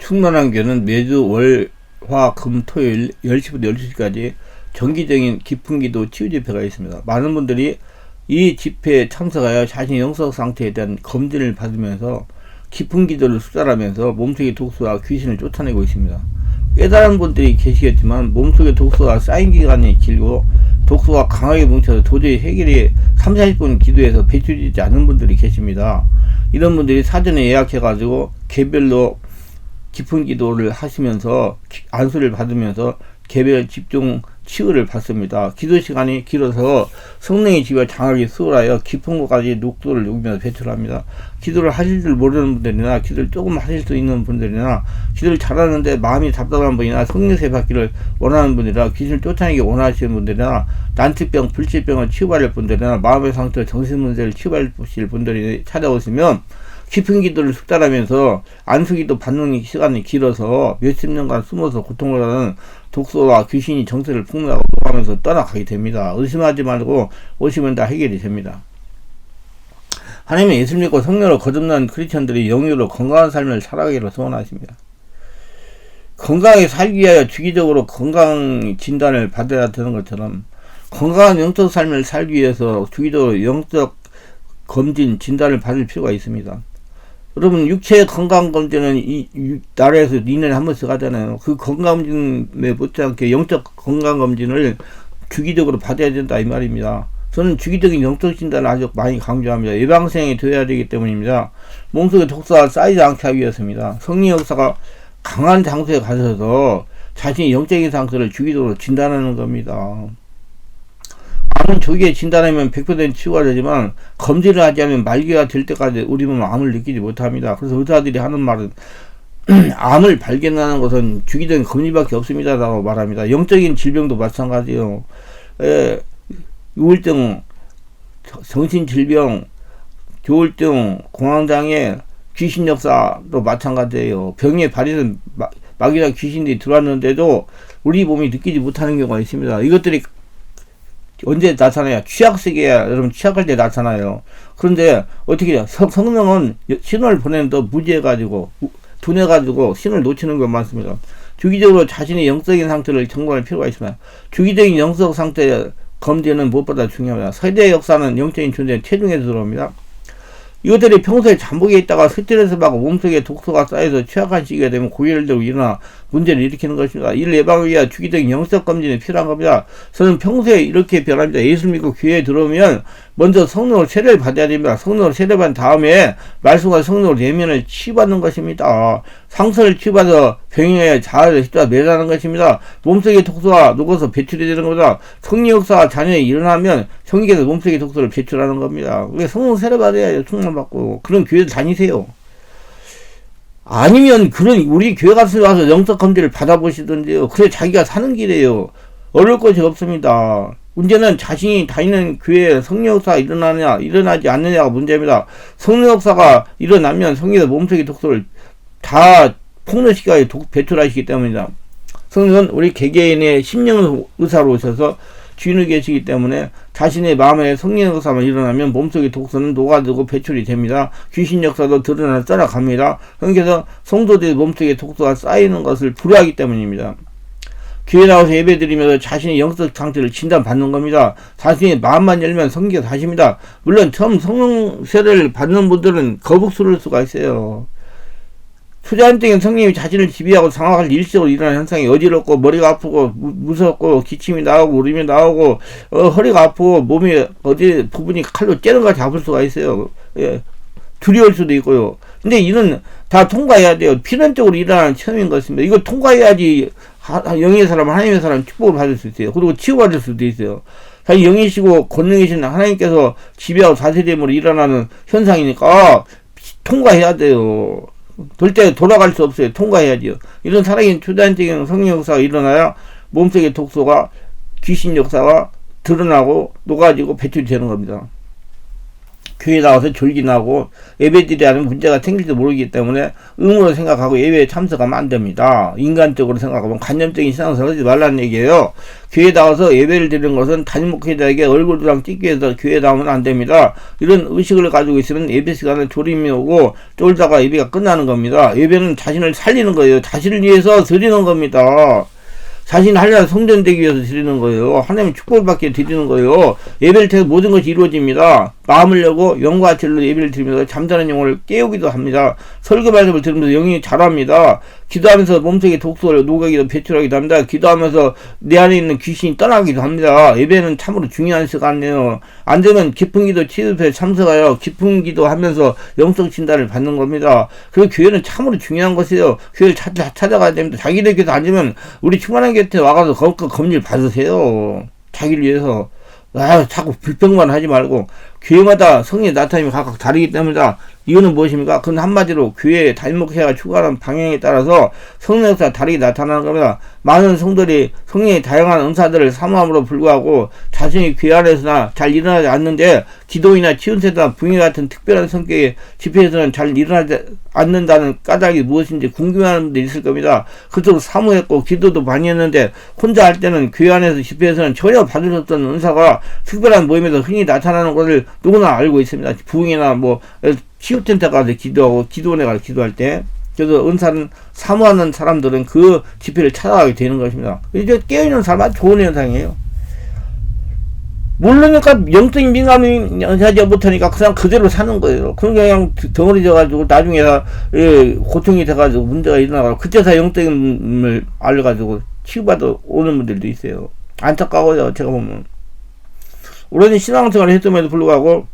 충남교는 매주 월, 화, 금, 토요일 10시부터 12시까지 정기적인 기풍기도 치유집회가 있습니다. 많은 분들이 이 집회에 참석하여 자신의 영적 상태에 대한 검진을 받으면서 기풍기도를 수달하면서 몸속의 독소와 귀신을 쫓아내고 있습니다. 깨달은 분들이 계시겠지만 몸속의 독소가 쌓인 기간이 길고 독소가 강하게 뭉쳐서 도저히 해결이 30-40분 기도해서 배출되지 않은 분들이 계십니다. 이런 분들이 사전에 예약해가지고 개별로 깊은 기도를 하시면서 안수를 받으면서 개별 집중 치유를 받습니다. 기도 시간이 길어서 성령의 지가 장하게 수월하여 깊은 곳까지 녹도를 녹이면서 배출합니다. 기도를 하실 줄 모르는 분들이나 기도를 조금 하실 수 있는 분들이나 기도를 잘하는데 마음이 답답한 분이나 성령세 받기를 원하는 분이나 귀신을 쫓아내기 원하시는 분들이나 난치병, 불치병을 치유받을 분들이나 마음의 상처, 정신문제를 치유받으실 분들이 찾아오시면 깊은 기도를 숙달하면서 안수기도 받는 시간이 길어서 몇십 년간 숨어서 고통을 하는 독소와 귀신이 정체를 폭로하고 녹아면서 떠나가게 됩니다. 의심하지 말고 오시면 다 해결이 됩니다. 하나님의 예수를 믿고 성령으로 거듭난 크리스천들이 영유로 건강한 삶을 살아가기를 소원하십니다. 건강하게 살기 위하여 주기적으로 건강 진단을 받아야 되는 것처럼 건강한 영적 삶을 살기 위해서 주기적으로 영적 검진 진단을 받을 필요가 있습니다. 여러분, 육체 건강검진은 이 나라에서 2년에 한 번씩 하잖아요. 그 건강검진에 못지않게 영적 건강검진을 주기적으로 받아야 된다 이 말입니다. 저는 주기적인 영적 진단을 아주 많이 강조합니다. 예방생이 되어야 되기 때문입니다. 몸속에 독소가 쌓이지 않게 하기 위해서입니다. 성령 역사가 강한 장소에 가셔서 자신의 영적인 상태를 주기적으로 진단하는 겁니다. 암은 조기에 진단하면 100% 치유가 되지만 검진을 하지 않으면 말기가 될 때까지 우리 몸은 암을 느끼지 못합니다. 그래서 의사들이 하는 말은 암을 발견하는 것은 주기적인 검진밖에 없습니다 라고 말합니다. 영적인 질병도 마찬가지예요. 우울증, 정신질병, 조울증, 공황장애, 귀신 역사도 마찬가지예요. 병에 발휘는 막이나 귀신들이 들어왔는데도 우리 몸이 느끼지 못하는 경우가 있습니다. 이것들이 언제 나타나요? 취약세계야. 여러분, 취약할 때 나타나요. 그런데 어떻게 해요? 성령은 신호를 보내는데 무지해가지고 둔해가지고 신호를 놓치는 것 많습니다. 주기적으로 자신의 영적인 상태를 점검할 필요가 있습니다. 주기적인 영적 상태 검진은 무엇보다 중요합니다. 세대 역사는 영적인 존재의 체중에서 들어옵니다. 이것들이 평소에 잠복에 있다가 스트레스 받고 몸속에 독소가 쌓여서 취약한 시기가 되면 고개를 들고 일어나 문제를 일으키는 것입니다. 이를 예방을 위해 주기적인 영적 검진이 필요한 겁니다. 저는 평소에 이렇게 변합니다. 예수를 믿고 교회에 들어오면 먼저 성령으로 세례를 받아야 됩니다. 성령으로 세례받은 다음에 말씀과 성령으로 내면을 치유받는 것입니다. 상처를 치유받아 병행하여 자아를 십자 매다는 것입니다. 몸속에 독소가 녹아서 배출이 되는 겁니다. 성령 역사가 자녀에 일어나면 성령께서 몸속에 독소를 배출하는 겁니다. 성령 세례받아야 충만받고 그런 교회 다니세요. 아니면 그런 우리 교회 가서 영적 검진을 받아보시던데요. 그래 자기가 사는 길이에요. 어려울 것이 없습니다. 문제는 자신이 다니는 교회에 성령 역사가 일어나느냐 일어나지 않느냐가 문제입니다. 성령 역사가 일어나면 성령의 몸속의 독소를 다 폭로시켜야 배출하시기 때문입니다. 성령은 우리 개개인의 심령 의사로 오셔서 주인이 계시기 때문에 자신의 마음에 성령 역사만 일어나면 몸속의 독소는 녹아들고 배출이 됩니다. 귀신 역사도 드러나 떠나갑니다. 그래서 성도들의 몸속에 독소가 쌓이는 것을 불허하기 때문입니다. 교회 나와서 예배드리면서 자신의 영적 상태를 진단받는 겁니다. 자신의 마음만 열면 성기가 다십니다. 물론 처음 성령 세례를 받는 분들은 거북스러울 수가 있어요. 초자연적인 성령이 자신을 지배하고 상황을 일시적으로 일어나는 현상이 어지럽고 머리가 아프고 무섭고 기침이 나오고 울음이 나오고 허리가 아프고 몸이 어디 부분이 칼로 째는 것 같이 아플 수가 있어요. 예. 두려울 수도 있고요. 근데 이는 다 통과해야 돼요. 필연적으로 일어나는 체험인 것입니다. 이거 통과해야지 영의 사람, 하나님의 사람 축복을 받을 수 있어요. 그리고 치유받을 수도 있어요. 사실 영이시고 권능이신 하나님께서 지배하고 다스림으로 일어나는 현상이니까 통과해야 돼요. 절대 돌아갈 수 없어요. 통과해야지요. 이런 살아있는 초자연적인 성령 역사가 일어나야 몸속의 독소가 귀신 역사가 드러나고 녹아지고 배출이 되는 겁니다. 교회 나와서 졸기나고 예배드려야 하는 문제가 생길지도 모르기 때문에 의무로 생각하고 예배에 참석하면 안 됩니다. 인간적으로 생각하면 관념적인 신앙생활을 하지 말라는 얘기예요. 교회 나와서 예배를 드리는 것은 담임 목회자에게 얼굴도장 찍기 위해서 교회에 나오면 안 됩니다. 이런 의식을 가지고 있으면 예배 시간에 졸음이 오고 쫄다가 예배가 끝나는 겁니다. 예배는 자신을 살리는 거예요. 자신을 위해서 드리는 겁니다. 자신이 하려는 성전되기 위해서 드리는 거예요. 하나님 축복을 받기 위해 드리는 거예요. 예배를 통해 모든 것이 이루어집니다. 마음을 열고 영과 진리로 예배를 드리면서 잠자는 영혼을 깨우기도 합니다. 설교 말씀을 들으면서 영이 자랍니다. 기도하면서 몸속에 독소를 녹이기도 배출하기도 합니다. 기도하면서 내 안에 있는 귀신이 떠나기도 합니다. 예배는 참으로 중요한 시간이에요. 안 되면 깊은 기도 치유에 참석하여 깊은 기도 하면서 영성 진단을 받는 겁니다. 그리고 교회는 참으로 중요한 것이에요. 교회를 찾아가야 됩니다. 자기들 교회도 앉으면 우리 충만한 곁에 와가서 검질 받으세요. 자기를 위해서. 자꾸 불평만 하지 말고 교회마다 성령의 나타남이 각각 다르기 때문이다. 이유는 무엇입니까? 그건 한마디로 교회의 담임 목회자가 추구하는 방향에 따라서 성령 역사가 다르게 나타나는 겁니다. 많은 성들이 성령의 다양한 은사들을 사모함으로 불구하고 자신이 교회 안에서나 잘 일어나지 않는데 기도이나 치유세나 부흥회 같은 특별한 성격의 집회에서는 잘 일어나지 않는다는 까닭이 무엇인지 궁금해하는 분들이 있을 겁니다. 그토록 사모했고 기도도 많이 했는데 혼자 할 때는 교회 안에서 집회에서는 전혀 받을 수 없던 은사가 특별한 모임에서 흔히 나타나는 것을 누구나 알고 있습니다. 부흥회나 치유센터 가서 기도하고 기도원에 가서 기도할 때 그래서 은사는 사모하는 사람들은 그 집회를 찾아가게 되는 것입니다. 이제 깨어있는 사람은 좋은 현상이에요. 모르니까 영적인 민감이 하지 못하니까 그냥 그대로 사는 거예요. 그냥 덩어리져가지고 나중에 고통이 돼가지고 문제가 일어나고 그때서 영적인을 알려가지고 치유받아 오는 분들도 있어요. 안타까워요. 제가 보면 오랜 신앙생활을 했음에도 불구하고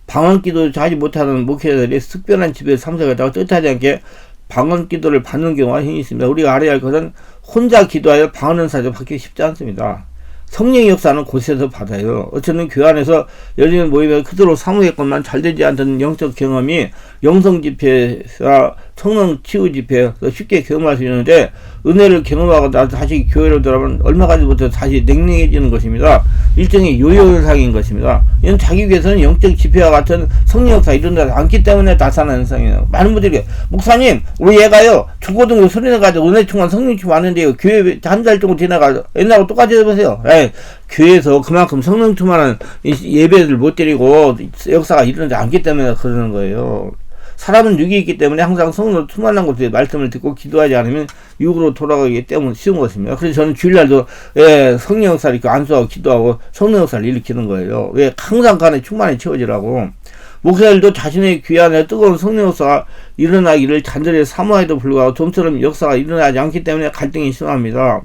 방언기도를 하지 못하는 목회자들이 특별한 집회에 참석했다고 뜻하지 않게 방언기도를 받는 경우가 흔히 있습니다. 우리가 알아야 할 것은 혼자 기도하여 방언은사를 받기 쉽지 않습니다. 성령의 역사는 곳에서 받아요. 어쩌면 교회 안에서 열리는 모임에 그대로 사모했건만 잘 되지 않던 영적 경험이 영성 집회와 성령 치유 집회에서 쉽게 경험할 수 있는데 은혜를 경험하고 나서 다시 교회로 돌아오면 얼마 가지 못해서 다시 냉랭해지는 것입니다. 일종의 요요 현상인 것입니다. 이건 자기 위해서는 영적 집회와 같은 성령 역사가 일어나지 않기 때문에 나타나는 현상이에요. 많은 분들이 목사님 우리 얘가요 중고등부 수련해가지고 은혜 충만 성령 충만 왔는데요 교회 한 달 정도 지나가서 옛날하고 똑같이 해보세요. 교회에서 그만큼 성령 충만한 예배를 못 드리고 역사가 일어나지 않기 때문에 그러는 거예요. 사람은 육이 있기 때문에 항상 성령으로 충만한 곳에 말씀을 듣고 기도하지 않으면 육으로 돌아가기 때문에 쉬운 것입니다. 그래서 저는 주일날도 성령 역사를 이렇게 안수하고 기도하고 성령 역사를 일으키는 거예요. 왜? 항상 간에 충만히 채워지라고. 목사들도 자신의 귀 안에 뜨거운 성령 역사가 일어나기를 간절히 사모해도 불구하고 좀처럼 역사가 일어나지 않기 때문에 갈등이 심합니다.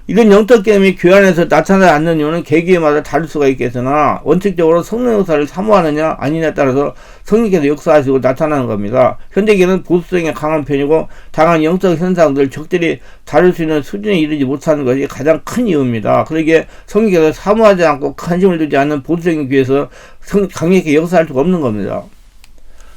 이런 영적 경험이 교회 안에서 나타나지 않는 이유는 개개인마다 다를 수가 있겠으나 원칙적으로 성령 역사를 사모하느냐 아니냐에 따라서 성령께서 역사하시고 나타나는 겁니다. 현대계는 보수성이 강한 편이고 다양한 영적 현상들 적절히 다룰 수 있는 수준에 이르지 못하는 것이 가장 큰 이유입니다. 그러기에 성령께서 사모하지 않고 관심을 두지 않는 보수적인 교회에서 강력하게 역사할 수가 없는 겁니다.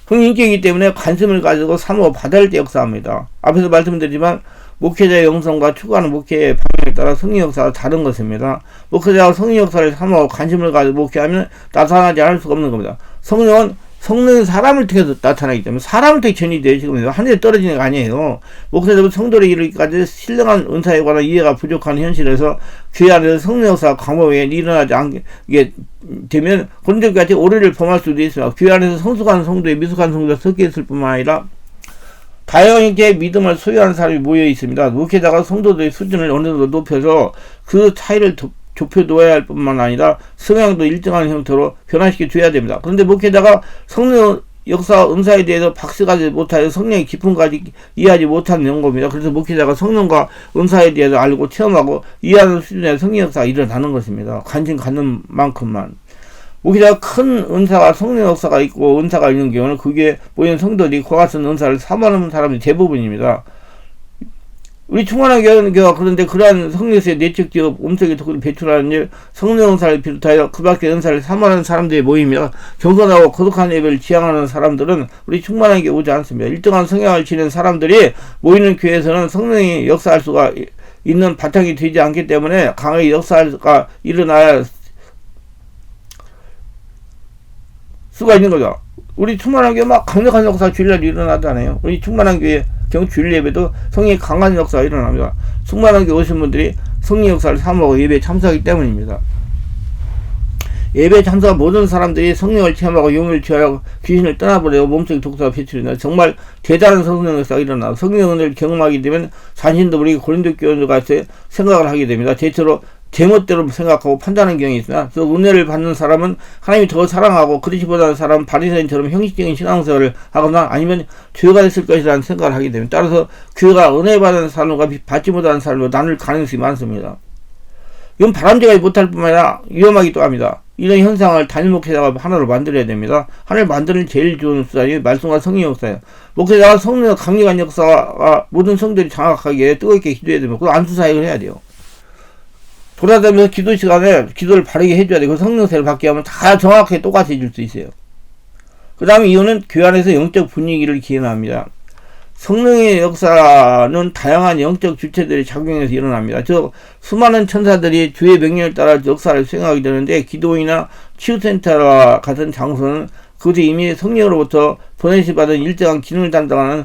성인격이기 때문에 관심을 가지고 사모 받을 때 역사합니다. 앞에서 말씀드리지만 목회자의 영성과 추구하는 목회의 방향에 따라 성령 역사가 다른 것입니다. 목회자가 성령 역사를 사모하고 관심을 가지고 목회하면 나타나지 않을 수가 없는 겁니다. 성령은 사람을 통해서 나타나기 때문에 사람을 통해 전이돼요. 지금 하늘에 떨어지는 게 아니에요. 목회자는 성도를 이루기까지 신령한 은사에 관한 이해가 부족한 현실에서 교회 안에서 성령 역사가 광범위에 일어나지 않게 되면 그런데까지 오류를 범할 수도 있습니다. 교회 안에서 성숙한 성도에 미숙한 성도가 섞여 있을 뿐만 아니라 다양하게 믿음을 소유하는 사람이 모여 있습니다. 목회자가 성도들의 수준을 어느 정도 높여서 그 차이를 좁혀둬야 할 뿐만 아니라 성향도 일정한 형태로 변화시켜 줘야 됩니다. 그런데 목회자가 성령 역사 은사에 대해서 박식하지 못하여 성령의 깊음까지 이해하지 못하는 겁니다. 그래서 목회자가 성령과 은사에 대해서 알고 체험하고 이해하는 수준의 성령 역사가 일어나는 것입니다. 관심 갖는 만큼만. 목회자가 큰 은사가 성령 역사가 있고 은사가 있는 경우는 그게 모인 성도들이 그와 같은 은사를 사모하는 사람이 대부분입니다. 우리 충만한 교회가 그런데 그러한 성령의 내적지업 음성의 독을 배출하는 일, 성령 은사를 비롯하여 그 밖의 은사를 사모하는 사람들이 모이며 경건하고 거룩한 예배를 지향하는 사람들은 우리 충만한 교회에 오지 않습니다. 일정한 성향을 지닌 사람들이 모이는 교회에서는 성령이 역사할 수가 있는 바탕이 되지 않기 때문에 강하게 역사가 일어나야 수가 있는 거죠. 우리 충만한 교회 막 강력한 역사 주일날 일어나잖아요. 우리 충만한 교회 주일 예배도 성령의 강한 역사가 일어납니다. 충만한 교회 오신 분들이 성령 역사를 사모하고 예배에 참석하기 때문입니다. 예배 참석한 모든 사람들이 성령을 체험하고 영을 취하고 귀신을 떠나버리고 몸속에 독소가 배출된다. 정말 대단한 성령 역사가 일어나 성령을 경험하게 되면 자신도 모르게 고린도 교회가 생각을 하게 됩니다. 대체로 제멋대로 생각하고 판단하는 경향이 있으나 그래서 은혜를 받는 사람은 하나님이 더 사랑하고 그렇지 못하는 사람은 바리새인처럼 형식적인 신앙생활을 하거나 아니면 죄가 됐을 것이라는 생각을 하게 됩니다. 따라서 교회가 은혜 받는 사람과 받지 못하는 사람으로 나눌 가능성이 많습니다. 이건 바람직하지 못할 뿐만 아니라 위험하기도 합니다. 이런 현상을 단일 목회자가 하나로 만들어야 됩니다. 하나를 만드는 제일 좋은 수단이 말씀과 성령 역사예요. 목회자가 성령의 강력한 역사가 모든 성들이 장악하게 뜨겁게 기도해야 됩니다. 그리고 안수사역을 해야 돼요. 돌아다니면서 기도 시간에 기도를 바르게 해줘야 되고 성령세를 받게 하면 다 정확하게 똑같이 해줄 수 있어요. 그 다음에 이유는 교회 안에서 영적 분위기를 기원합니다. 성령의 역사는 다양한 영적 주체들이 작용해서 일어납니다. 즉 수많은 천사들이 주의 명령을 따라 역사를 수행하게 되는데 기도원이나 치유센터와 같은 장소는 그것이 이미 성령으로부터 보내시 받은 일정한 기능을 담당하는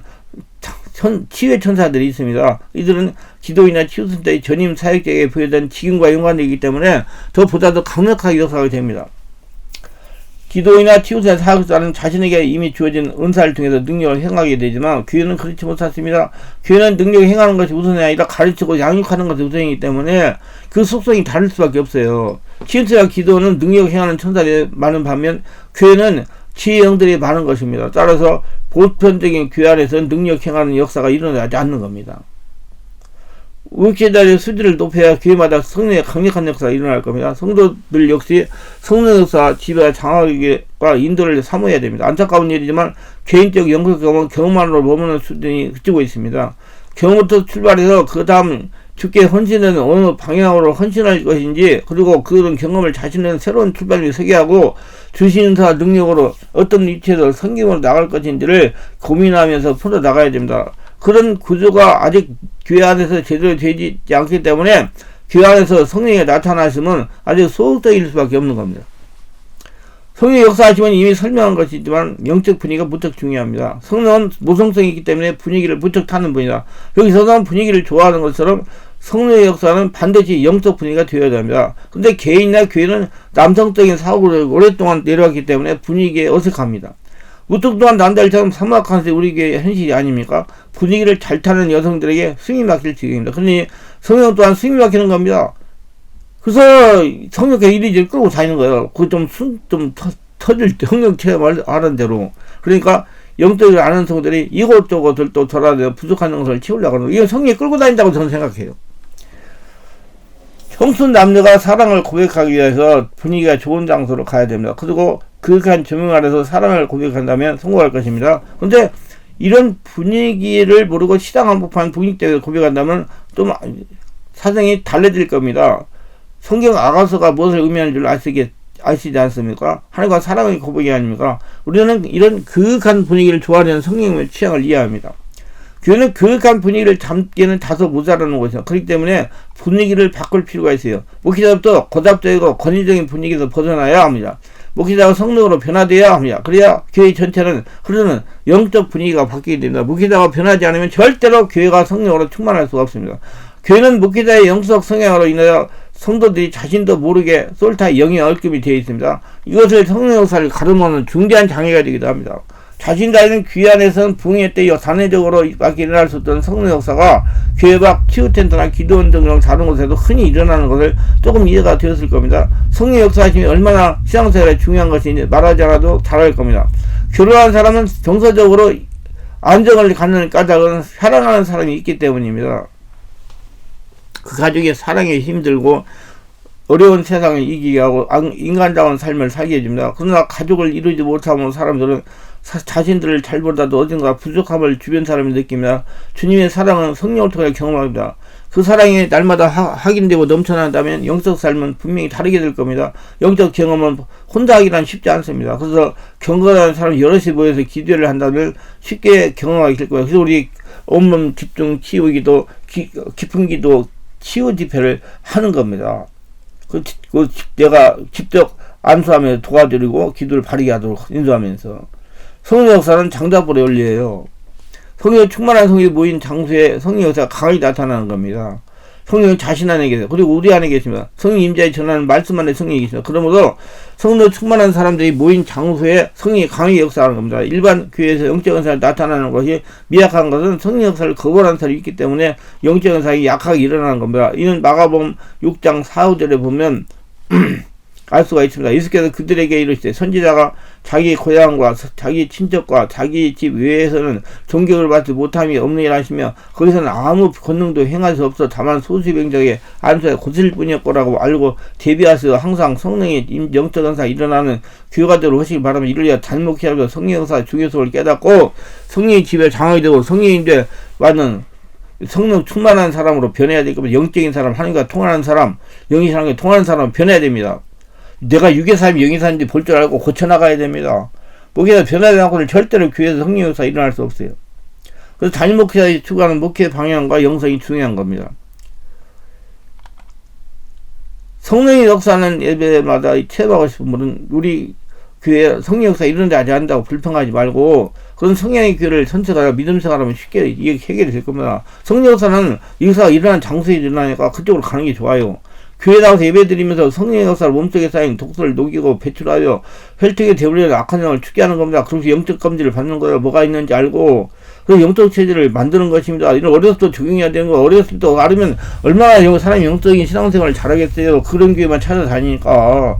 치유의 천사들이 있습니다. 이들은 기도이나 치유센터의 전임 사역자에게 부여된 직임과 연관되기 때문에 보다 더 강력하게 역사하게 됩니다. 기도이나 치유센터 사역자는 자신에게 이미 주어진 은사를 통해서 능력을 행하게 되지만 교회는 그렇지 못했습니다. 교회는 능력을 행하는 것이 우선이 아니라 가르치고 양육하는 것이 우선이기 때문에 그 속성이 다를 수밖에 없어요. 치유센터와 기도는 능력을 행하는 천사들이 많은 반면 교회는 지혜 영들이 많은 것입니다. 따라서 보편적인 교회 안에서는 능력 행하는 역사가 일어나지 않는 겁니다. 목회자의 수준을 높여야 교회마다 성령의 강력한 역사가 일어날 겁니다. 성도들 역시 성령 역사 지배와 장악과 인도를 사모해야 됩니다. 안타까운 일이지만 개인적 영적 경험만으로 머무는 수준이 그치고 있습니다. 경험부터 출발해서 그 다음 주께 헌신은 어느 방향으로 헌신할 것인지 그리고 그런 경험을 자신은 새로운 출발을 설계하고 주신 사 능력으로 어떤 위치에서 성경으로 나갈 것인지를 고민하면서 풀어나가야 됩니다. 그런 구조가 아직 교회 안에서 제대로 되지 않기 때문에 교회 안에서 성령이 나타나시면 아직 소극적일 수밖에 없는 겁니다. 성령의 역사하시면 이미 설명한 것이지만 영적 분위기가 무척 중요합니다. 성령은 모성성이 있기 때문에 분위기를 무척 타는 분이다. 여기서는 분위기를 좋아하는 것처럼 성령의 역사는 반드시 영적 분위기가 되어야 됩니다. 근데 개인이나 교회는 남성적인 사고를 오랫동안 내려왔기 때문에 분위기에 어색합니다. 우뚝 또한 남달처럼 사막한 것이 우리 교회의 현실이 아닙니까? 분위기를 잘 타는 여성들에게 숨이 막힐 지경입니다. 그러니 성령 또한 숨이 막히는 겁니다. 그래서 성령께 이리저리 끌고 다니는 거예요. 그거 좀 터질 때, 성령 체험을 하는 대로. 그러니까 영적으로 아는 성들이 이곳저곳을 또 돌아다녀 부족한 영성을 채우려고 하는 거예요. 이건 성령이 끌고 다닌다고 저는 생각해요. 형순 남녀가 사랑을 고백하기 위해서 분위기가 좋은 장소로 가야 됩니다. 그리고 그윽한 조명 아래서 사랑을 고백한다면 성공할 것입니다. 근데 이런 분위기를 모르고 시당 한복판 분위기 때문에 고백한다면 좀 사정이 달라질 겁니다. 성경 아가서가 무엇을 의미하는 줄 아시지 않습니까? 하나님과 사랑의 고백이 아닙니까? 우리는 이런 그윽한 분위기를 좋아하는 성령의 취향을 이해합니다. 교회는 그윽한 분위기를 담기에는 다소 모자라는 것이죠. 그렇기 때문에 분위기를 바꿀 필요가 있어요. 목회자부터 고답적이고 권위적인 분위기에서 벗어나야 합니다. 목회자가 성령으로 변화되어야 합니다. 그래야 교회 전체는 흐르는 영적 분위기가 바뀌게 됩니다. 목회자가 변하지 않으면 절대로 교회가 성령으로 충만할 수가 없습니다. 교회는 목회자의 영적 성향으로 인하여 성도들이 자신도 모르게 솔타의 영의 얼금이 되어 있습니다. 이것을 성령 역사를 가름하는 중대한 장애가 되기도 합니다. 자신 자신은 귀 안에서는 부흥의 때여 단회적으로 밖에 일어날 수 없던 성령 역사가 교회 밖 치유텐트나 기도원 등을 다른 곳에도 흔히 일어나는 것을 조금 이해가 되었을 겁니다. 성령 역사심이 얼마나 신앙생활에 중요한 것인지 말하지 않아도 잘 알 겁니다. 결혼한 사람은 정서적으로 안정을 갖는 까닭은 사랑하는 사람이 있기 때문입니다. 그 가족의 사랑에 힘들고 어려운 세상을 이기게 하고 인간다운 삶을 살게 해줍니다. 그러나 가족을 이루지 못하는 사람들은 자신들을 잘 보다도 어딘가 부족함을 주변 사람이 느낍니다. 주님의 사랑은 성령을 통해 경험합니다. 그 사랑이 날마다 확인되고 넘쳐난다면 영적 삶은 분명히 다르게 될 겁니다. 영적 경험은 혼자 하기란 쉽지 않습니다. 그래서 경건한 사람이 여럿이 모여서 기도를 한다면 쉽게 경험하게 될 거예요. 그래서 우리 온몸 집중 치유 기도, 깊은 기도 치유 집회를 하는 겁니다. 내가 직접 안수하면서 도와드리고 기도를 바르게 하도록 인도하면서 성령 역사는 장자불의 원리예요. 성령 충만한 성령이 모인 장소에 성령 역사가 강하게 나타나는 겁니다. 성령이 자신 안에 계세요. 그리고 우리 안에 계십니다. 성령 임자에 전하는 말씀 안에 성령이 계십니다. 그러므로 성령 충만한 사람들이 모인 장소에 성령이 강하게 역사하는 겁니다. 일반 교회에서 영적 은사가 나타나는 것이 미약한 것은 성령 역사를 거부하는 사람이 있기 때문에 영적 은사가 약하게 일어나는 겁니다. 이는 마가복음 6장 4, 5절에 보면 알 수가 있습니다. 예수께서 그들에게 이르시되 선지자가 자기 고향과 자기 친척과 자기 집 외에서는 존경을 받지 못함이 없느니라 하시며 거기서는 아무 권능도 행할 수 없어 다만 소수병적의 안수에 고칠 뿐이었거라고 알고 대비하셔서 항상 성령의 영적 은사가 일어나는 교가대로 하시기 바라며 이를 단목히 하면서 성령 역사의 중요성을 깨닫고 성령의 집에 장악이 되고 성령인데 받는 성령 충만한 사람으로 변해야 될 겁니다. 영적인 사람, 하나님과 통하는 사람, 영이 사람과 통하는 사람 변해야 됩니다. 내가 육의 삶이 영의 삶인지 볼 줄 알고 고쳐나가야 됩니다. 목회자 변하지 않고는 절대로 교회에서 성령 역사 일어날 수 없어요. 그래서 단임 목회자의 추구하는 목회 방향과 영성이 중요한 겁니다. 성령의 역사는 예배마다 체험하고 싶은 분은 우리 교회 성령 역사 이런 데 아직 안 한다고 불평하지 말고 그런 성령의 교회를 선택하여 믿음 생활하면 쉽게 이게 해결이 될 겁니다. 성령 역사는 역사가 일어나는 장소에 일어나니까 그쪽으로 가는 게 좋아요. 교회 나와서 예배드리면서 성령의 역사를 몸속에 쌓인 독소를 녹이고 배출하여 혈통에 되돌리는 악한 영을 죽게 하는 겁니다. 그래서 영적 검진을 받는 거예요. 뭐가 있는지 알고 그 영적 체질을 만드는 것입니다. 이런 어렸을 때 적용해야 되는 거. 어렸을 때 알으면 얼마나 사람이 영적인 신앙생활을 잘하겠어요. 그런 교회만 찾아다니니까.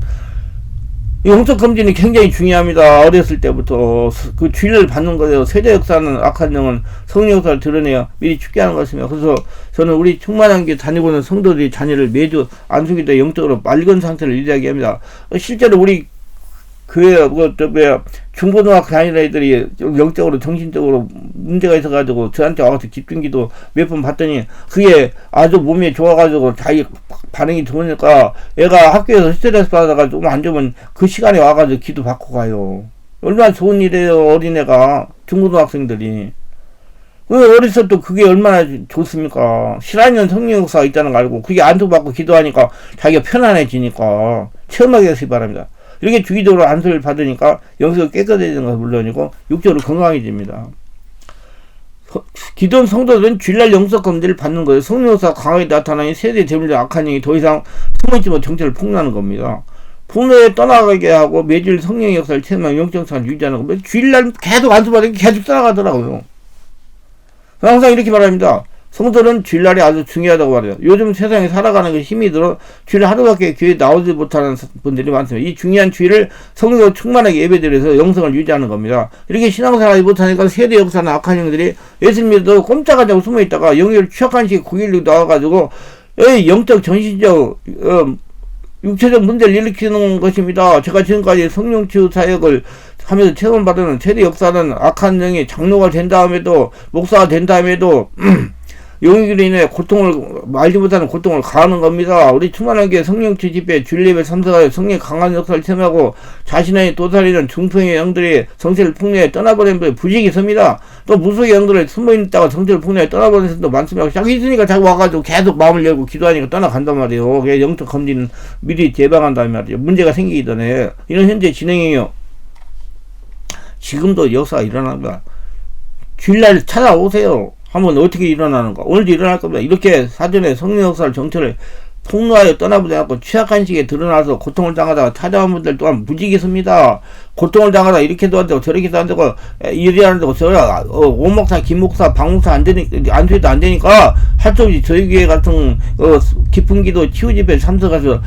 영적 검진이 굉장히 중요합니다. 어렸을 때부터 그 주의를 받는 거예요. 세대 역사는 악한 영은 성령 역사를 드러내야 미리 죽게 하는 것입니다. 그래서 저는 우리 충만한 게 다니고는 성도들이 자녀를 매주 안수기도 영적으로 맑은 상태를 유지하게 합니다. 실제로 우리 교회 중고등학교 다니는 애들이 영적으로 정신적으로 문제가 있어가지고 저한테 와서 집중기도 몇 번 봤더니 그게 아주 몸에 좋아가지고 자기 반응이 좋으니까 애가 학교에서 스트레스 받아가 좀 안 좋으면 그 시간에 와가지고 기도 받고 가요. 얼마나 좋은 일이에요. 어린애가 중고등학생들이 어렸을 때 그게 얼마나 좋습니까? 실화년 성령 역사가 있다는 거 알고 그게 안수받고 기도하니까 자기가 편안해지니까 체험하게 하시기 바랍니다. 이렇게 주기적으로 안수를 받으니까 영성이 깨끗해지는 것은 물론이고 육적으로 건강해집니다. 기존 성도들은 주일날 영적 검진을 받는 거예요. 성령 역사가 강하게 나타나니 세대 대물적 악한 영이 더 이상 숨어있지 못해 정체를 폭로하는 겁니다. 폭로에 떠나가게 하고 매주일 성령의 역사를 체험하고 영적 역사를 유지하는 겁니다. 주일날 계속 안수 받으니까 계속 떠나가더라고요. 항상 이렇게 말합니다. 성도는 주일날이 아주 중요하다고 말해요. 요즘 세상에 살아가는 게 힘이 들어 주일 하루밖에 교회에 나오지 못하는 분들이 많습니다. 이 중요한 주일을 성령으로 충만하게 예배드려서 영성을 유지하는 겁니다. 이렇게 신앙생활을 못하니까 세대 역사나 악한 영들이 예수님 믿어도 꼼짝하지 않고 숨어있다가 영역을 취약한 식의 고길로 나와가지고 영적 정신적 육체적 문제를 일으키는 것입니다. 제가 지금까지 성령치유 사역을 하면서 체험받은 세대 역사는 악한 영이 장로가 된 다음에도 목사가 된 다음에도 영역으로 인해 고통을 말지 못하는 고통을 가하는 겁니다. 우리 충만하게 성령치 집회 주일예배 참석하여 성령의 강한 역사를 체험하고 자신의 도살이는 중풍의 영들이 정체를 폭로해 떠나버린 분의 부식이 섭니다. 또 무속의 영들을 숨어있다가 정체를 폭로해 떠나버린 사람도 많습니다. 자꾸 있으니까 자꾸 와가지고 계속 마음을 열고 기도하니까 떠나간단 말이에요. 그게 영적 검진은 미리 예방한단 말이에요. 문제가 생기기 전에. 이런 현재 진행이에요. 지금도 역사가 일어납니다. 주일날 찾아오세요. 한번 어떻게 일어나는가. 오늘도 일어날 겁니다. 이렇게 사전에 성령 역사를 정체를 폭로하여 떠나보지 않고 취약한 시기에 드러나서 고통을 당하다가 찾아온 분들 또한 무지겠습니다. 고통을 당하다 이렇게도 안 되고 저렇게도 안 되고 이리 안 되고 저리 오목사, 김목사, 박목사 안 되니까 안돼도 안 되니까 할 수 없이 저희 교회 같은 깊은 기도 치유집회에 참석해서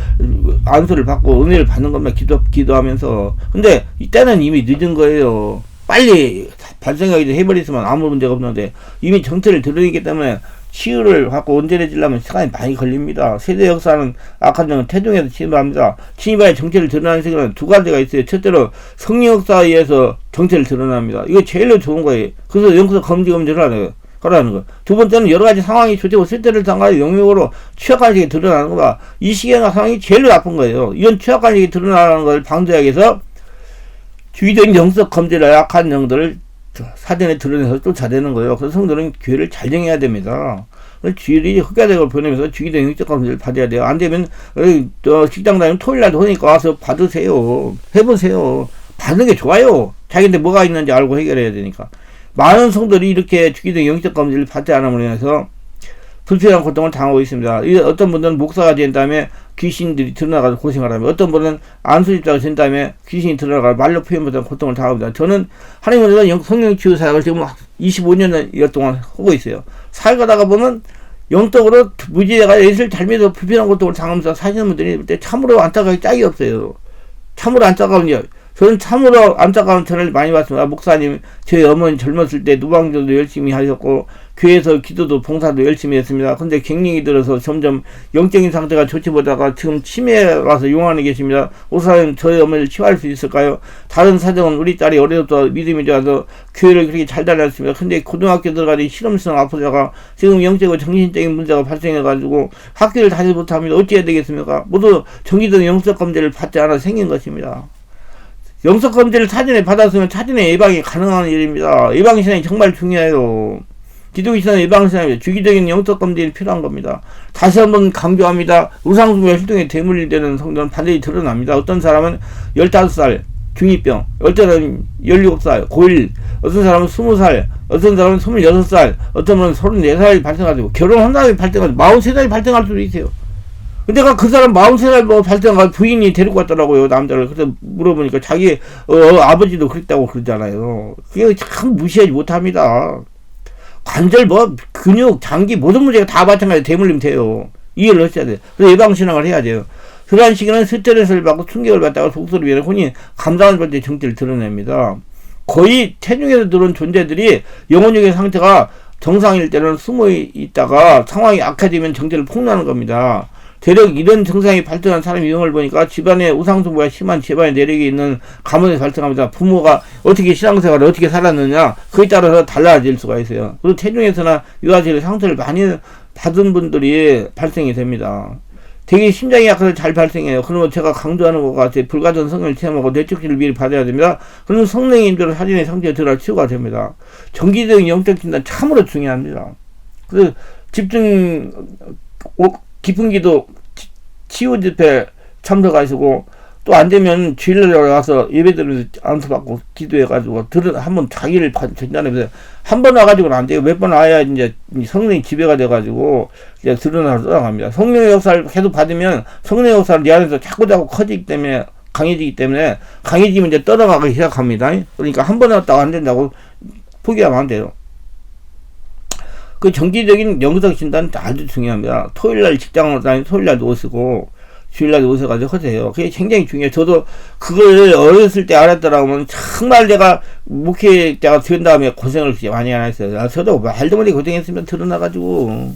안수를 받고 은혜를 받는 겁니다. 기도하면서. 근데 이때는 이미 늦은 거예요. 빨리 발생하기도 해버렸으면 아무 문제가 없는데 이미 정체를 드러내기 때문에 치유를 갖고 온전해지려면 시간이 많이 걸립니다. 세대 역사는 악한 영은 태중에서 침입합니다. 침입하여 정체를 드러나는 시간은 두 가지가 있어요. 첫째로 성령 역사에 의해서 정체를 드러납니다. 이거 제일로 좋은 거예요. 그래서 영적 검증을 하라는 거. 두 번째는 여러 가지 상황이 좋고 실제를 당하여 영역으로 취약한 시기에 드러나는 거다. 이 시기나 상황이 제일 나쁜 거예요. 이런 취약한 시기에 드러나는 걸 방지하기 위해서 주의적인 영적 검증을 약한 영들을 사전에 드러내서 쫓아내는 거예요. 그래서 성도는 교회를 잘 정해야 됩니다. 주일이 흑야대학을 보내면서 주기도 영적검진을 받아야 돼요. 안 되면 직장 다니면 토요일날도 오니까 와서 받으세요. 해보세요. 받는 게 좋아요. 자기한테 뭐가 있는지 알고 해결해야 되니까. 많은 성도들이 이렇게 주기도 영적검진을 받지 않음으로 인해서 불필요한 고통을 당하고 있습니다. 어떤 분들은 목사가 된 다음에 귀신들이 드러나가서 고생을 하며, 어떤 분은 안수집사가 된 다음에 귀신이 드러나가 말로 표현보다 고통을 당합니다. 저는 하나님으로 성령치유 사역을 지금 25년 동안 하고 있어요. 살가다가 보면 영적으로 무지해가 예수를 잘 믿어 불필요한 고통을 당하면서 사시는 분들이 볼 때 참으로 안타까운 짝이 없어요. 참으로 안타까운요. 저는 참으로 안타까운 전화를 많이 받습니다. 목사님, 저희 어머니 젊었을 때 누방전도 열심히 하셨고 교회에서 기도도 봉사도 열심히 했습니다. 근데 갱년이 들어서 점점 영적인 상태가 좋지 못하다가 지금 치매에 와서 용안에 계십니다. 목사님, 저희 어머니를 치유할 수 있을까요? 다른 사정은 우리 딸이 어려서 믿음이 좋아서 교회를 그렇게 잘 다녔습니다. 근데 고등학교 들어가니 실험성 아프다가 지금 영적이고 정신적인 문제가 발생해가지고 학교를 다니지 못합니다. 어찌해야 되겠습니까? 모두 정기적 영적검진을 받지 않아 생긴 것입니다. 영적검진을 사전에 받았으면 사전에 예방이 가능한 일입니다. 예방신앙이 정말 중요해요. 기독교신앙 예방신앙입니다. 주기적인 영적검진이 필요한 겁니다. 다시 한번 강조합니다. 우상숭배 활동에 대물리되는 성도는 반드시 드러납니다. 어떤 사람은 15살 중2병, 어떤 사람은 17살 고1, 어떤 사람은 20살, 어떤 사람은 26살, 어떤 분은 34살이 발생하고, 결혼한 다음에 발생하고 43살이 발생할 수도 있어요. 근데 그 사람 43살 뭐 발생한 부인이 데리고 갔더라고요, 남자를. 그래서 물어보니까 자기 아버지도 그랬다고 그러잖아요. 그게 참 무시하지 못합니다. 관절 뭐 근육 장기 모든 문제가 다 마찬가지로 대물림 돼요. 이해를 하셔야 돼요. 그래서 예방신앙을 해야 돼요. 그러한 시기는 스트레스를 받고 충격을 받다가 속소를 위해 혼이 감당을 받을 때 정체를 드러냅니다. 거의 체중에서 들어온 존재들이 영혼적인 상태가 정상일 때는 숨어 있다가 상황이 악화되면 정체를 폭로하는 겁니다. 대략 이런 증상이 발생한 사람의 유형을 보니까 집안에 우상숭배가 심한 집안에 내력이 있는 가문에서 발생합니다. 부모가 어떻게 신앙생활을 어떻게 살았느냐, 그에 따라서 달라질 수가 있어요. 그리고 체중에서나 유아질의 상처를 많이 받은 분들이 발생이 됩니다. 되게 심장이 약해서 잘 발생해요. 그러면 제가 강조하는 것 같아요. 불가전 성령을 체험하고 뇌척지를 미리 받아야 됩니다. 그러면 성령의 임재로 사진의 상태에 들어갈 치유가 됩니다. 정기적인 영적 진단 참으로 중요합니다. 그래서 집중 깊은 기도 치유 집회 참석하시고, 또 안 되면 주일날 와서 예배 드리면서 안수받고 기도해가지고 한번 자기를 전달해보세요. 한 번 와가지고는 안 돼요. 몇 번 와야 이제 성령이 지배가 돼가지고 이제 드러나서 떠나갑니다. 성령의 역사를 계속 받으면 성령의 역사를 내 안에서 자꾸 커지기 때문에 강해지기 때문에 강해지면 이제 떠나가기 시작합니다. 그러니까 한 번 왔다가 안 된다고 포기하면 안 돼요. 그 정기적인 영적 진단은 아주 중요합니다. 토요일날 직장을 다니면 토요일날도 오시고 주일날도 오셔가지고 하세요. 그게 굉장히 중요해요. 저도 그걸 어렸을 때 알았더라고 하면 정말 내가 목회자가 된 다음에 고생을 많이 안 했어요. 저도 말도 못해 고생했으면 드러나가지고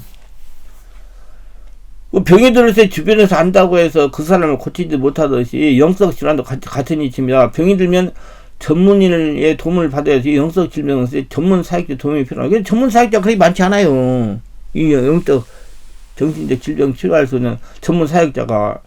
병이 들을 때 주변에서 안다고 해서 그 사람을 고치지 못하듯이 영적 질환도 같은 이치입니다. 병이 들면 전문인의 도움을 받아야지. 영적 질병은 전문 사역자 도움이 필요해요. 전문 사역자가 그렇게 많지 않아요. 이 영적 정신적 질병 치료할 수 있는 전문 사역자가.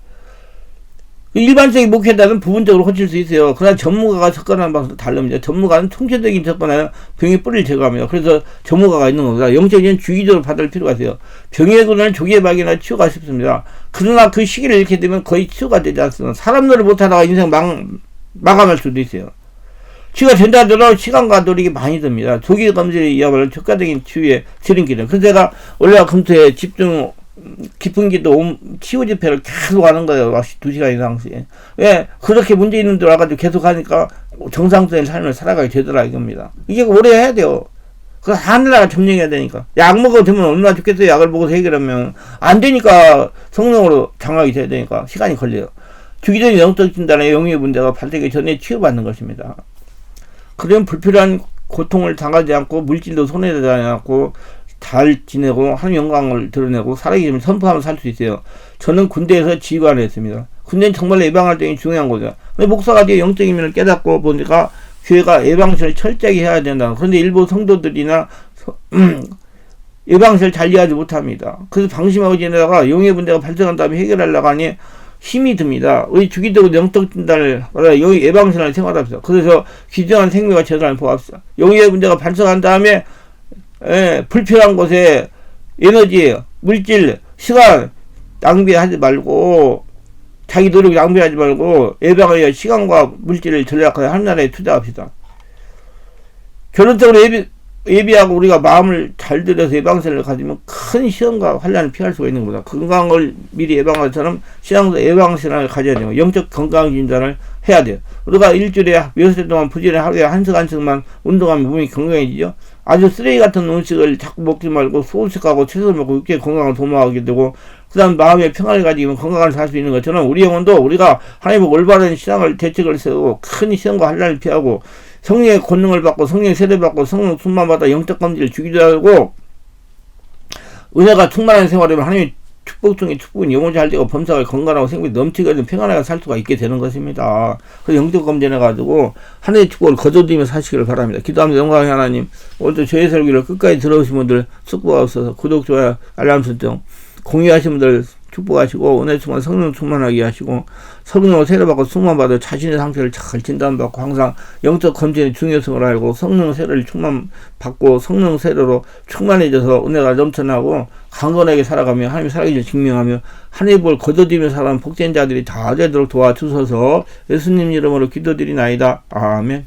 일반적인 목회자는 부분적으로 고칠 수 있어요. 그러나 전문가가 접근하는 방식도 다릅니다. 전문가는 총체적인 접근하여 병의 뿌리를 제거합니다. 그래서 전문가가 있는 겁니다. 영적인 주기적으로 받을 필요가 있어요. 병의 근원을 조기에 발견하여 치유가 쉽습니다. 그러나 그 시기를 잃게 되면 거의 치유가 되지 않습니다. 사람들을 못하다가 인생 마감할 수도 있어요. 치유가 된다 하더라도 시간과 노력이 많이 듭니다. 조기 검진이야말로 적극적인 치유의 지름길이에요. 그래서 제가 원래 금토에 집중 깊은 기도 치유 집회를 계속 하는 거예요. 2시간 이상씩. 왜? 그렇게 문제 있는 데 와가지고 계속 하니까 정상적인 삶을 살아가게 되더라 이겁니다. 이게 오래 해야 돼요. 그거 하늘나라 점령해야 되니까. 약 먹어도 되면 얼마나 좋겠어요. 약을 먹어서 해결하면. 안 되니까 성령으로 장악이 돼야 되니까 시간이 걸려요. 주기적인 영적 진단의 영유의 문제가 발생하기 전에 치유받는 것입니다. 그러면 불필요한 고통을 당하지 않고 물질도 손해되지 않고 잘 지내고 하나님 영광을 드러내고 살아계시면 선포하면 살 수 있어요. 저는 군대에서 지휘관을 했습니다. 군대는 정말 예방할 때 중요한 거죠. 목사가 뒤에 영적인 면을 깨닫고 보니까 교회가 예방신을 철저하게 해야 된다. 그런데 일부 성도들이나 예방신을 잘 이해하지 못합니다. 그래서 방심하고 지내다가 영의 문제가 발생한 다음에 해결하려고 하니 힘이 듭니다. 우리 주기적으로 영적 진단을 받아 영의 예방신을 생활합시다. 그래서 귀중한 생명과 재산을 보합시다. 영의 문제가 발생한 다음에 불필요한 곳에 에너지, 물질, 시간 낭비하지 말고 자기 노력 낭비하지 말고 예방을 위해 시간과 물질을 전략하여 하나라에 투자합시다. 결론적으로 예비하고 우리가 마음을 잘 들여서 예방세를 가지면 큰 시험과 환란을 피할 수가 있는 겁니다. 건강을 미리 예방하는 것처럼 신앙도 예방신앙을 가져야 돼요. 영적 건강 진단을 해야 돼요. 우리가 일주일에 몇일 동안 부지런히 하루에 한 시간씩만 운동하면 몸이 건강해지죠. 아주 쓰레기 같은 음식을 자꾸 먹지 말고 소식하고 채소 먹고 육체 건강을 도모하게 되고, 그 다음 마음의 평안을 가지면 건강을 살 수 있는 것처럼 우리 영혼도 우리가 하나님의 올바른 신앙을 대책을 세우고 큰 시험과 환란을 피하고 성령의 권능을 받고 성령의 세례를 받고 성령 충만 받아 영적 검지를 주기도 하고 은혜가 충만한 생활이면 하나님의 축복 중에 축복은 영혼이 잘 되고 범사가 건강하고 생명이 넘치게 평안하게 살 수가 있게 되는 것입니다. 그래서 영적 검진해 가지고 하나님의 축복을 거둬들이며 사시기를 바랍니다. 기도합니다. 영광의 하나님, 오늘도 저희 설교를 끝까지 들어오신 분들 축복하옵소서. 구독, 좋아요, 알람 설정, 공유하신 분들 축복하시고 은혜 충만 성령 충만하게 하시고 성령을 세례받고 충만받아 자신의 상태를 잘 진단받고 항상 영적 검진의 중요성을 알고 성령 세례를 충만받고 성령 세례로 충만해져서 은혜가 넘쳐나고 강건하게 살아가며 하나님의 살아계실 증명하며 하나님의 볼 거둬들이며 살아가는 복된 자들이 다 되도록 도와주소서. 예수님 이름으로 기도드리나이다. 아멘.